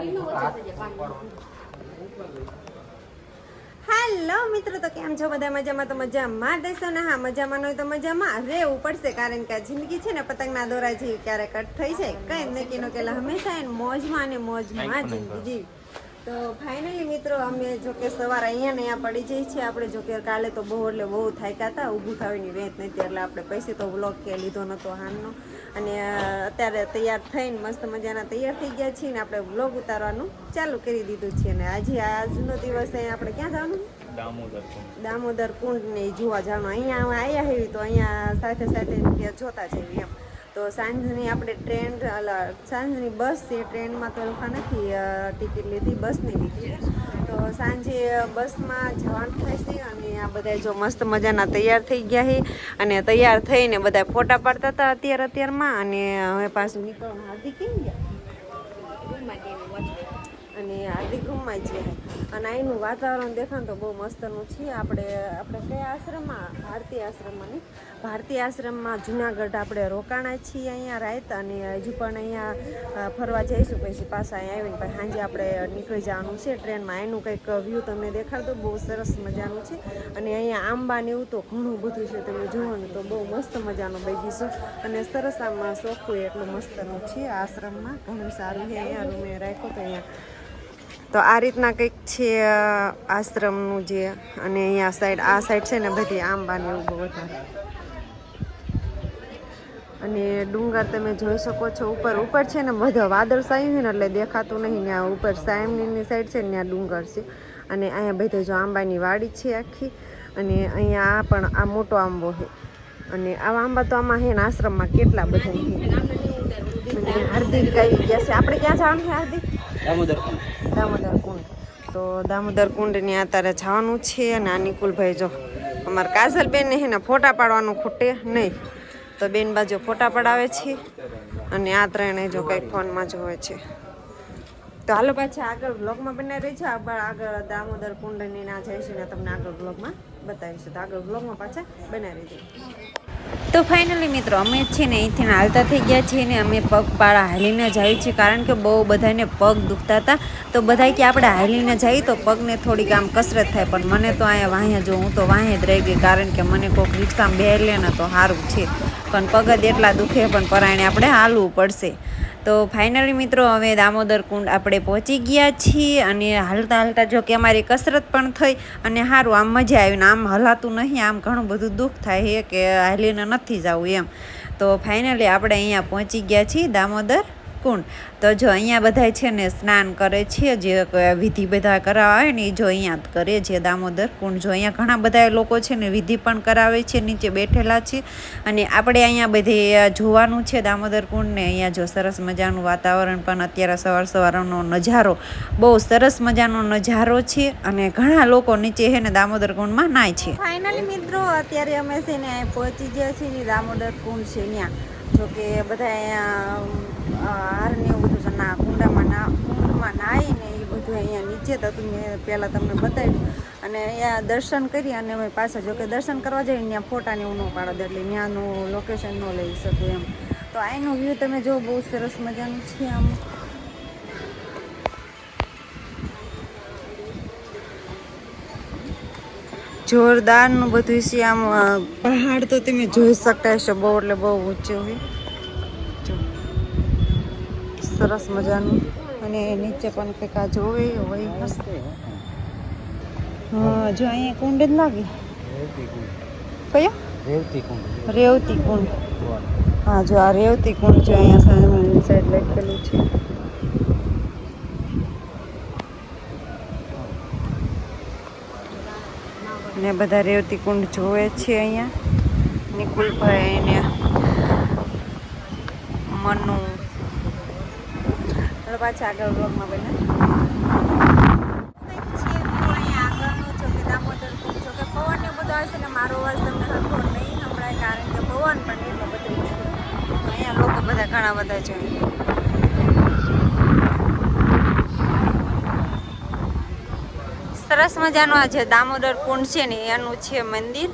Hello મિત્રો, તો કેમ છો બધા? મજામાં? તો મજામાં દેશો ને? હા, મજામાં હોય તો મજામાં રહેવું પડશે, કારણ કે જિંદગી છે ને પતંગના દોરા જેવી, ક્યારે કટ થઈ જાય કઈ નક્કી ન કેલા, હંમેશા એને મોજમાં અને મોજમાં જિંદગી જીવી. તો ફાઇનલી મિત્રો, અમે જોકે સવારે અહીંયા પડી જઈએ છીએ. આપણે જોકે કાલે તો બહુ એટલે બહુ થાક્યા હતા, ઊભું થવાની વેત નથી, એટલે આપણે પછી તો વ્લોગ કે લીધો નહોતો હાનનો. અને અત્યારે તૈયાર થઈને મસ્ત મજાના તૈયાર થઈ ગયા છીએ ને આપણે વ્લોગ ઉતારવાનું ચાલુ કરી દીધું છે. અને આજનો દિવસ અહીંયા આપણે ક્યાં જવાનું? દામોદર કુંડ ને જોવા જવાનું. અહીંયા આવ્યા હોય તો અહીંયા સાથે સાથે જોતા જઈએ એમ. તો સાંજની આપણે સાંજની બસ છે, ટ્રેનમાં તો લોકો નથી ટિકિટ લીધી, બસની લીધી. તો સાંજે બસમાં જવાનું થશે. અને આ બધા જો મસ્ત મજાના તૈયાર થઈ ગયા છે, અને તૈયાર થઈને બધા ફોટા પાડતા હતા અત્યારમાં. અને હવે પાછું નીકળવાનું. હાર્દિક કેમ ગયા? અને હાર્દિક રૂમમાં જ છે. અને અહીંનું વાતાવરણ દેખાણ તો બહુ મસ્તનું છે. આપણે કયા આશ્રમમાં? ભારતીય આશ્રમમાં જુનાગઢ આપણે રોકાણા છીએ અહીંયા રાત. અને હજુ પણ અહીંયા ફરવા જઈશું, પછી પાછા અહીંયા આવીને પછી સાંજે આપણે નીકળી જવાનું છે ટ્રેનમાં. એનું કંઈક વ્યૂ તમને દેખાડતો બહુ સરસ મજાનું છે. અને અહીંયા આંબા ને એવું તો ઘણું બધું છે, તમે જુઓ ને તો બહુ મસ્ત મજાનો બગીચો. અને સરસ આમાં ચોખ્ખું એટલું મસ્તનું છે આશ્રમમાં, ઘણું સારું છે. અહીંયા રૂમે રાખ્યો તો અહીંયા તો આ રીતના કંઈક છે આશ્રમનું જે. અને અહીંયા આ સાઈડ છે ને બધી આંબાને એવું બહુ વધારે. અને ડુંગર તમે જોઈ શકો છો. ઉપર છે ને બધા વાદળ સાયું છે ને એટલે દેખાતું નહીં. ત્યાં ઉપર સાયમની સાઈડ છે ને ત્યાં ડુંગર છે. અને અહીંયા બધે જો આંબાની વાડી છે આખી. અને અહીંયા આ પણ આ મોટો આંબો છે. અને આવા આંબા તો આમાં છે ને આશ્રમમાં કેટલા બધા છે. અને હાર્દિક આવી ગયા છે. આપણે ક્યાં જવાનું છે હાર્દિક? દામોદર કુંડ. તો દામોદર કુંડની અત્યારે જવાનું છે. અને આ નિકુલભાઈ જો અમારા કાજલબેનને છે ને ફોટા પાડવાનું ખૂટે નહીં, તો બેન બાજુ ફોટા પડાવે છે. અને આ ત્રણે જો કંઈક ફોનમાં જોવે છે. તો હાલો પાછા આગળ વ્લોગમાં બનાવી રહી છે. આગળ દામોદર કુંડની ના જઈશું ને તમને આગળ વ્લોગમાં બતાવીશું. તો આગળ વ્લોગમાં પાછા બનાવી દઈએ. તો ફાઇનલી મિત્રો, અમે છે ને અહીંથી હાલતા થઈ ગયા છીએ ને અમે પગપાળા હાલીને જઈએ છીએ, કારણ કે બહુ બધાને પગ દુખતા હતા. તો બધા કે આપણે હાલીને જઈએ તો પગને થોડીક આમ કસરત થાય. પણ મને તો અહીંયા વાંહે જો હું તો વાંહે જ રહી ગઈ, કારણ કે મને કોઈક રિક્ષામાં બેહારી લે ને તો સારું છે. પણ પગ જ એટલા દુખે, પણ પરાયણે આપણે હાલવું પડશે. તો ફાઇનલી મિત્રો, હવે દામોદર કુંડ આપણે પહોંચી ગયા છીએ. અને હાલતા હાલતા જો કે અમારી કસરત પણ થઈ અને સારું આમ મજા આવીને. આમ હલાતું નહીં, આમ ઘણું બધું દુઃખ થાય છે કે હાલીને નથી જવું એમ. તો ફાઇનલી આપણે અહીંયા પહોંચી ગયા છીએ દામોદર કુંડ. તો જો અહીંયા બધા છે ને સ્નાન કરે છે, જે વિધિ બધા કરાવવા આવે ને એ જો અહીંયા કરે છે દામોદર કુંડ. જો અહીંયા ઘણા બધા લોકો છે ને વિધિ પણ કરાવે છે, નીચે બેઠેલા છે. અને આપણે અહીંયા બધે જોવાનું છે દામોદર કુંડને. અહીંયા જો સરસ મજાનું વાતાવરણ, પણ અત્યારે સવારનો નજારો બહુ સરસ મજાનો નજારો છે. અને ઘણા લોકો નીચે છે ને દામોદર કુંડમાં નાય છે. ફાઇનલી મિત્રો, અત્યારે અમે છે ને પહોંચી ગયા છીએ દામોદર કુંડ છે ત્યાં. જોકે બધા હાર ને એવું બધું ના કુંડમાં નાહી ને એ બધું અહીંયા નીચે તો મેં પહેલાં તમને બતાવ્યું. અને અહીંયા દર્શન કરી અને અમે પાછા જોકે દર્શન કરવા જઈએ ત્યાં ફોટા ને એવું ન પાડો દે, એટલે ત્યાંનું લોકેશન ન લઈ શકું એમ. તો અહીંનું વ્યૂ તમે જો બહુ સરસ મજાનું છે. આમ જોરદારનું બધું છે. આમ પહાડ તો તમે જોઈ શકતા હશો, બહુ એટલે બહુ ઊંચો હોય, સરસ મજાનું. અને નીચે પણ કંઈક આ જોવે હોય. હા, જો અહીંયા કુંડ જ લાગે. કયો? રેવતી કુંડ. હા, જો આ રેવતી કુંડ જો અહીંયા સામે સાઈડ લખેલું છે. ને બધા રેવતી કુંડ જોવે છે અહીંયા. નિકુલભાઈ ને મનુ. પાછા આગળ બ્લોગમાં બને અહીંયા આગળનું જો કે દામોદર કુંડ. જો કે પવન ને બધું આવશે ને મારો અવાજ તમને હરખો નહીં સંભળાય, કારણ કે પવન પણ એટલો બધો છે. અહીંયા લોકો બધા ઘણા બધા છે. સરસ મજાનો આ જે દામોદર કુંડ છે ને એનું છે મંદિર.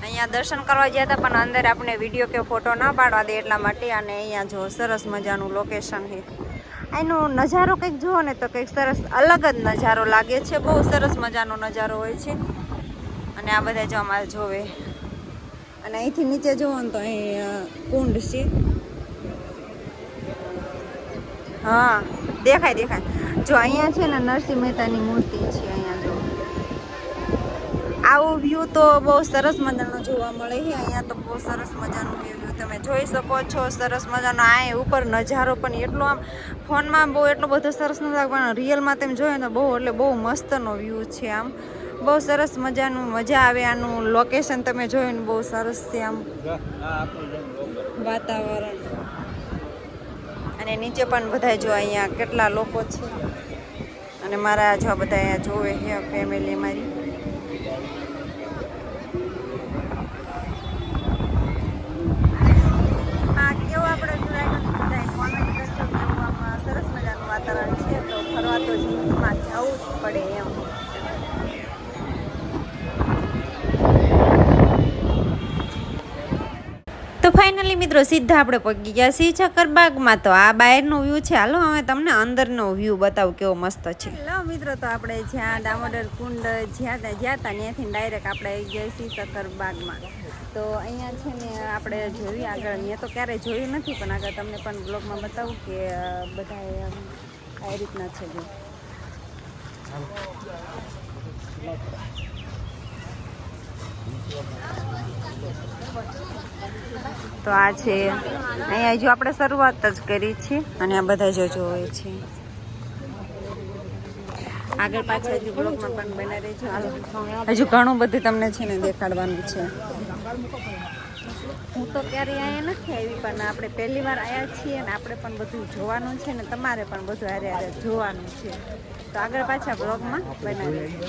અહીંયા દર્શન કરવા ગયા હતા, પણ અંદર આપણે વિડીયો કે ફોટો ના પાડવા દે એટલા માટે. અને અહીંયા જો સરસ મજાનું લોકેશન છે. એનો નજારો કંઈક જુઓ ને તો કંઈક સરસ અલગ જ નજારો લાગે છે, બહુ સરસ મજાનો નજારો હોય છે. અને આ બધા જો અમારે જોવે, અને અહીંથી નીચે જુઓ ને તો અહીં કુંડ છે. હા દેખાય. જો અહીંયા છે ને નરસિંહ મહેતાની મૂર્તિ છે. અહીંયા જો આવું વ્યૂ તો બહુ સરસ મજાનો જોવા મળે છે. અહીંયા તો બહુ સરસ મજાનું વ્યૂ તમે જોઈ શકો છો. સરસ મજાનો આ ઉપર નજારો પણ એટલો આમ ફોનમાં બહુ એટલો બધો સરસ ન લાગે, પણ રિયલમાં તમે જોયો ને બહુ એટલે બહુ મસ્તનો વ્યૂ છે. આમ બહુ સરસ મજાનું મજા આવે. આનું લોકેશન તમે જોયું ને બહુ સરસ છે. આમ વાતાવરણ અને નીચે પણ બધા જો અહીંયા કેટલા લોકો છે. અને મારા જો બધા અહીંયા જોવે છે ફેમિલી મારી. હા કેવું આપણે જોડાયેલું બધા કોમેન્ટ કરજો કેવું આમાં સરસ મજાનું વાતાવરણ છે. તો ફરવા તો જિંદગીમાં જવું જ પડે એમ. તો ફાઇનલી મિત્રો સીધા આપણે પહોંચી ગયા છીએ ચક્કરબાગમાં. તો આ બહારનો વ્યૂ છે. હાલો હવે તમને અંદરનો વ્યૂ બતાવું કેવો મસ્ત છે. લો મિત્રો તો આપણે જ્યાં દામોદર કુંડ જ્યાં હતા ત્યાંથી ડાયરેક્ટ આપણે આવી ગયા છીએ ચક્કરબાગમાં. તો અહીંયા છે ને આપણે જોયું આગળ, મેં તો ક્યારેય જોયું નથી, પણ આગળ તમને પણ બ્લોગમાં બતાવું કે બધા આ રીતના છે. જો તો આ છે અહીંયા જો આપણે શરૂઆત જ કરી છે. અને આ બધા જો જોવે છે. આગળ પાછળ હજુ બ્લોગમાં પણ બના રહેજો. હજુ ઘણું બધું તમને છે ને દેખાડવાનું છે. હું તો ક્યારેય અહીંયા નથી આવી, પણ આપણે પહેલી વાર આવ્યા છીએ અને આપણે પણ બધું જોવાનું છે ને તમારે પણ બધું હારે હારે જોવાનું છે. તો આગળ પાછા બ્લોગમાં બના રહેજો.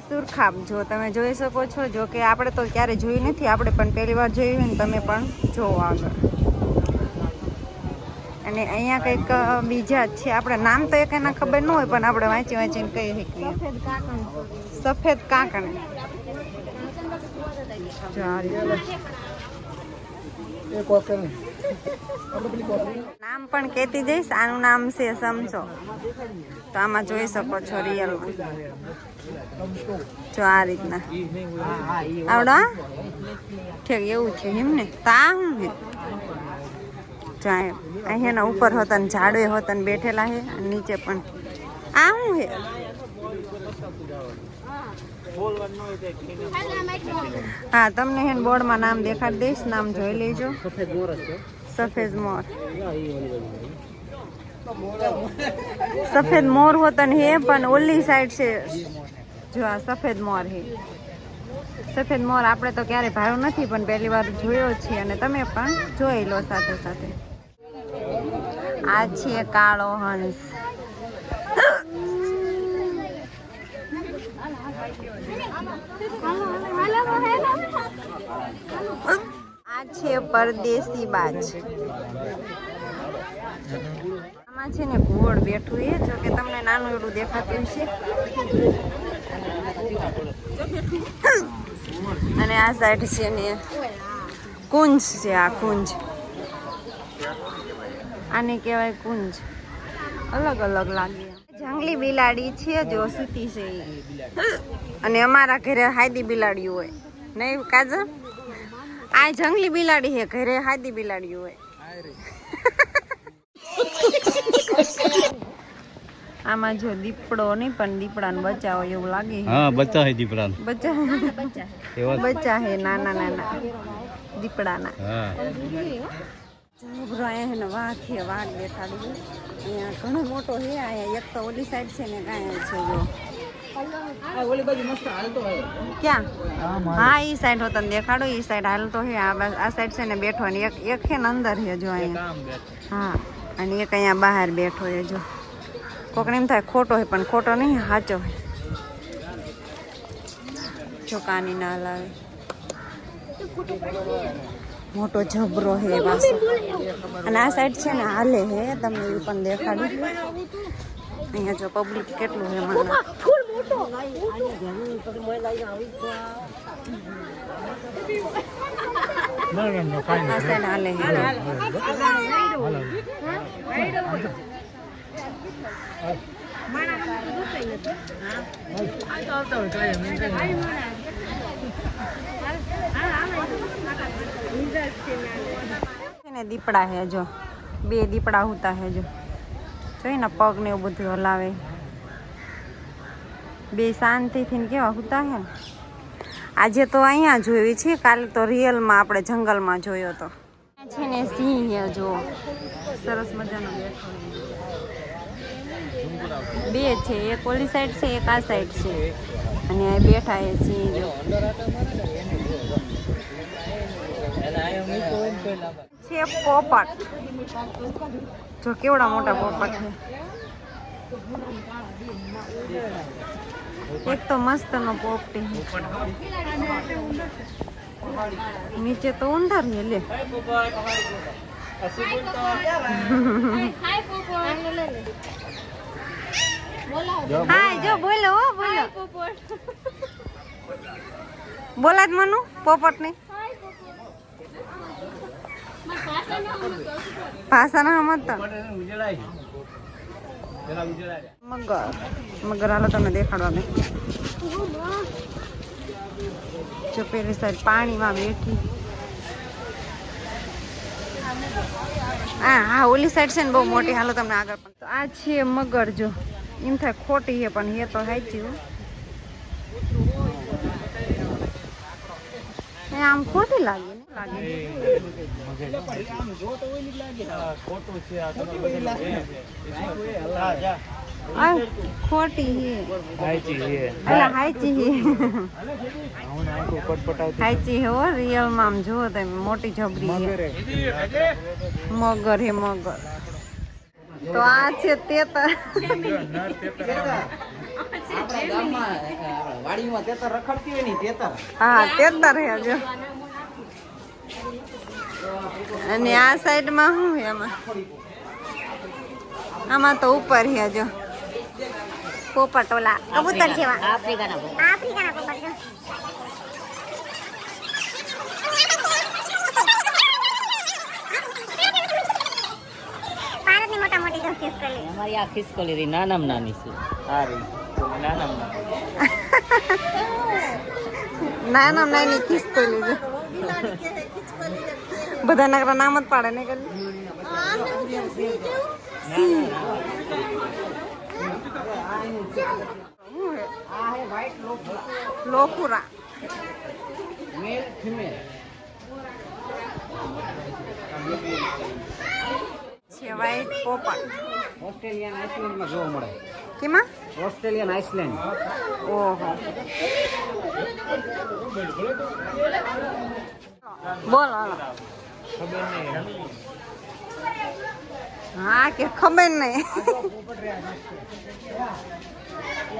સુરખાબ જો તમે જોઈ શકો છો. જો કે આપણે તો ક્યારે જોયું નથી, આપણે પણ પહેલી વાર જોયું ને તમે પણ જોવો આગળ. અને અહીંયા કંઈક બીજા જ છે. આપણે નામ તો એક એના ખબર ન હોય, પણ આપણે વાંચીને કહી શકીએ. સફેદ કાંકણ. નામ પણ કહેતી જઈશ. આનું નામ છે સમસો. તો આમાં જોઈ શકો છો રિયલમાં. જો આ રીતના આવડા ઠીક એવું છે એમને. તા હું હે અહીંયાના ઉપર હતા ને ઝાડવે હતા ને બેઠેલા હે. નીચે પણ આ શું હે? હા તમને હે બોર્ડમાં નામ દેખાડી દઈશ, નામ જોઈ લેજો. સફેદ મોર. સફેદ મોર હોતન હે, પણ ઓલી સાઈડ છે. જો આ સફેદ મોર હે. સફેદ મોર આપણે તો ક્યારે ભાળ્યો નથી, પણ પહેલી વાર જોયો છે. અને તમે પણ જોઈ લો સાથે સાથે. આ છે કાળો હંસ. આ છે પરદેશી બાજ. આમાં છે ને ઘોડ બેઠું એ. જો કે તમને નાનું એવડું દેખાતું છે. અને આ સાઈડ છે ને કુંજ છે. આ કુંજ આને કહેવાય કુંજ. અલગ અલગ લાગે. જંગલી બિલાડી છે જો સૂતી છે. અને અમારા ઘરે હાદી બિલાડી હોય નહીં કાજલ? આ જંગલી બિલાડી છે, ઘરે હાદી બિલાડી હોય. આમાં જો દીપડો નહીં, પણ દીપડાને બચ્ચા હોય એવું લાગે. હા બચ્ચા હે દીપડા. બચ્ચા હે નાના નાના દીપડાના. હા અહીંયા વાઘ છે. વાઘ દેખાડી. અહીંયા ઘણો મોટો છે. અહીંયા એક તો ઓલી સાઈડ છે ને કાંઈ છે. જો ક્યાં? હા ઈ સાઈડ હો તને દેખાડો. ઈ સાઈડ હાલતો હે. આ સાઈડ છે ને બેઠો ને એક છે ને અંદર છે. જો અહીંયા. હા અને એક અહીંયા બહાર બેઠો છે. જો કોકને એમ થાય ખોટો હોય, પણ ખોટો નહીં, સાચો હોય. જો કાની ના લાવે. મોટો જબરો હે પાછો. અને આ સાઈડ છે ને હાલે હે. તમને એ પણ દેખાડું. અહીંયા જો પબ્લિક કેટલું હે. મને આ સાઈડ હાલે દીપડા હે જો 2 દીપડા હોતા હે જો જોઈ ને પગ ને એવું બધું હલાવે 2 શાંતિથી ને કેવા હોતા હે આજે તો અહીંયા જોયું છે કાલે તો રિયલમાં આપણે જંગલમાં જોયો તો છે ને સિંહ હે જો સરસ મજાનો બેઠો 2 છે એક ઓલી સાઈડ છે એક આ સાઈડ છે અને આ બેઠા એ સિંહ જો છે પોપટ જો કેવડા મોટા પોપટ છે એક તો મસ્ત નો પોપટી નીચે તો ઉંદર ને લે હાય જો બોલો બોલા જ મનુ પોપટ ને ભાષા ના સમજતા મગર હાલો તમને દેખાડવા મેં જો પેલી સાઈડ પાણીમાં બેઠી હા ઓલી સાઈડ છે ને બહુ મોટી હાલો તમને આગળ પણ તો આ છે મગર જો એમ થાય ખોટી છે પણ એ તો સાચી આમ ખોટી લાગે ખોટી હાઈચી હે રિયલ માં આમ જુઓ તમે મોટી જબરી મગર હે મગર તો આ છે તેતર હા તેતર હે જો અને આ સાઈડ માં શું હે આમાં તો ઉપર હે જો પોપટ ઓલા કબૂતર છે આફ્રિકાના પોપટ છે ભારતની મોટા મોટી જો ખિસકોલી અમારી આ ખિસકોલી રી નાનામાં નાની છે આ રી નાનામાં નાની ખિસકોલી જો બધા નકરા નામ જ પાડે ને કરી લોફુરા મેલ ફિમેલ છે વ્હાઈટ પોપટ ઓસ્ટ્રેલિયન આઇસલેન્ડ માં જોવા મળે કેમાં ઓસ્ટ્રેલિયન આઇસલેન્ડ ઓહો બોલ હાલો ખબર નહીં હા કે ખબર નહીં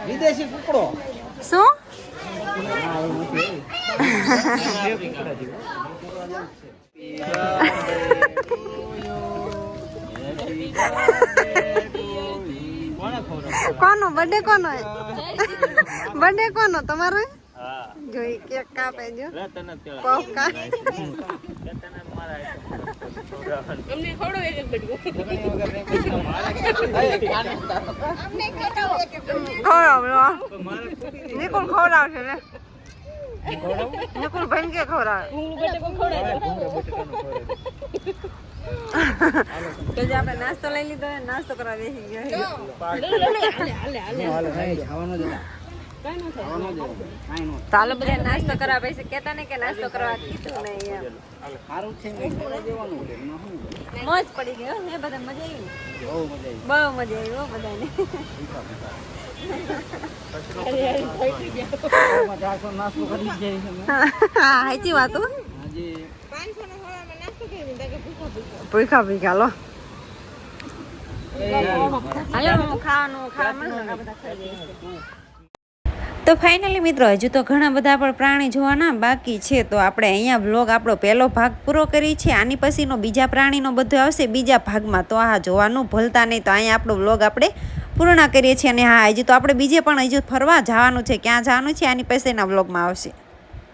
વિદેશી કુકડો શું કોનો બર્થડે કોનો બર્થડે કોનો તમારો જોઈ કેક કાપે જો પફ કા અમને ખવડો એક નિકુલ ખવડાવશે ને નિકુલ ભાઈ કે ખવડાવે તો જે આપણે નાસ્તો લઈ લીધો નાસ્તો કરવા બેસી ગયો ચાલો બધા નાસ્તો કરવા પૈસા કેતા ને કે નાસ્તો કરવા કીધું નહીં મોજ પડી ગયો એ બધા મજા આવી બહુ મજા આવી બધાને સાચી વાત ભૂખા ભૂખા લો તો ફાઇનલી મિત્રો હજુ તો ઘણા બધા પણ પ્રાણી જોવાના બાકી છે તો આપણે અહીંયા બ્લોગ આપણો પહેલો ભાગ પૂરો કરી છે આની પછીનો બીજા પ્રાણીનો બધો આવશે બીજા ભાગમાં તો આ જોવાનું ભૂલતા નહીં તો અહીંયા આપણો બ્લોગ આપણે પૂર્ણ કરીએ છીએ અને હા હજુ તો આપણે બીજે પણ હજુ ફરવા જવાનું છે ક્યાં જવાનું છે આની પછીના બ્લોગમાં આવશે